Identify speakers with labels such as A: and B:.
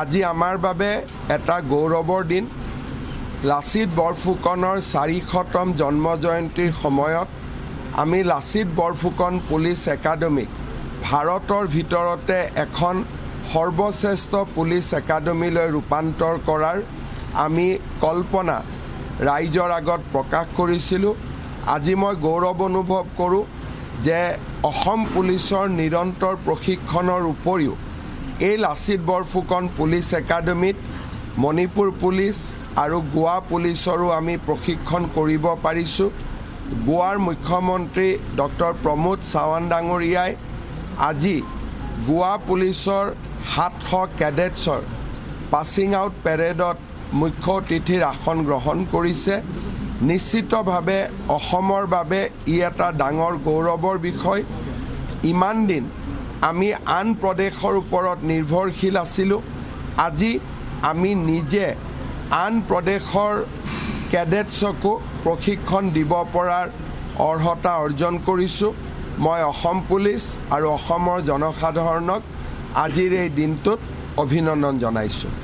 A: আজি আমাৰ বাবে এটা গৌৰৱৰ দিন। লাচিত বৰফুকনৰ 400তম জন্ম জয়ন্তীৰ সময়ত আমি লাচিত বৰফুকন পুলিচ একাডেমীক ভাৰতৰ ভিতৰতে এখন সৰ্বশ্ৰেষ্ঠ পুলিচ একাডেমীলৈ ৰূপান্তৰ কৰাৰ আমি কল্পনা ৰাইজৰ আগত প্ৰকাশ কৰিছিলোঁ। আজি মই গৌৰৱ অনুভৱ কৰোঁ যে অসম পুলিচৰ নিৰন্তৰ প্ৰশিক্ষণৰ উপৰিও এই লাচিত বৰফুকন পুলিচ একাডেমীত মণিপুৰ পুলিচ আৰু গোৱা পুলিচৰো আমি প্ৰশিক্ষণ কৰিব পাৰিছোঁ। গোৱাৰ মুখ্যমন্ত্ৰী ডক্টৰ প্ৰমোদ সাৱন্ত ডাঙৰীয়াই আজি গোৱা পুলিচৰ 700 কেডেটছৰ পাছিং আউট পেৰেডত মুখ্য অতিথিৰ আসন গ্ৰহণ কৰিছে। নিশ্চিতভাৱে অসমৰ বাবে ই এটা ডাঙৰ গৌৰৱৰ বিষয়। ইমান দিন আমি আন প্ৰদেশৰ ওপৰত নিৰ্ভৰশীল আছিলোঁ। আজি আমি নিজে আন প্ৰদেশৰ কেডেটছকো প্ৰশিক্ষণ দিব পৰাৰ অৰ্হতা অৰ্জন কৰিছোঁ। মই অসম পুলিচ আৰু অসমৰ জনসাধাৰণক আজিৰ এই দিনটোত অভিনন্দন জনাইছোঁ।